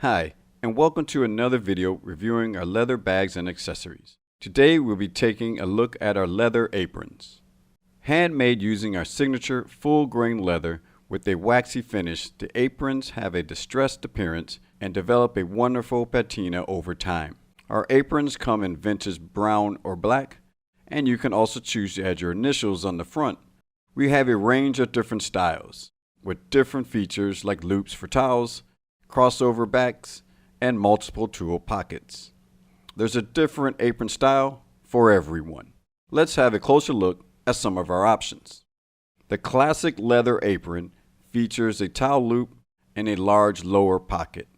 Hi, and welcome to another video reviewing our leather bags and accessories. Today we'll be taking a look at our leather aprons. Handmade using our signature full-grain leather with a waxy finish, the aprons have a distressed appearance and develop a wonderful patina over time. Our aprons come in vintage brown or black, and you can also choose to add your initials on the front. We have a range of different styles, with different features like loops for towels, crossover backs, and multiple tool pockets. There's a different apron style for everyone. Let's have a closer look at some of our options. The classic leather apron features a towel loop and a large lower pocket.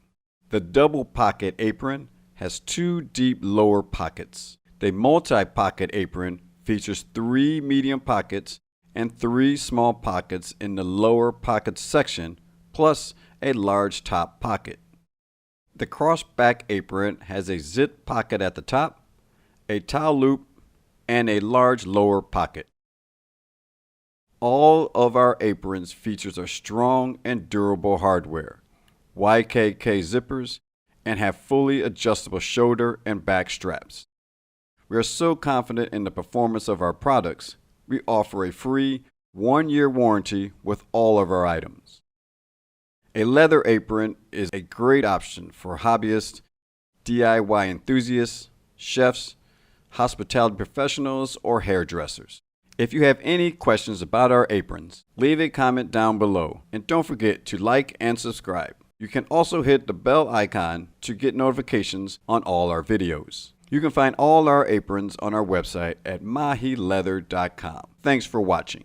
The double pocket apron has two deep lower pockets. The multi-pocket apron features 3 medium pockets and 3 small pockets in the lower pocket section, plus a large top pocket. The crossback apron has a zip pocket at the top, a towel loop, and a large lower pocket. All of our aprons features are strong and durable hardware, YKK zippers, and have fully adjustable shoulder and back straps. We are so confident in the performance of our products, we offer a free 1-year warranty with all of our items. A leather apron is a great option for hobbyists, DIY enthusiasts, chefs, hospitality professionals, or hairdressers. If you have any questions about our aprons, leave a comment down below, and don't forget to like and subscribe. You can also hit the bell icon to get notifications on all our videos. You can find all our aprons on our website at mahileather.com. Thanks for watching.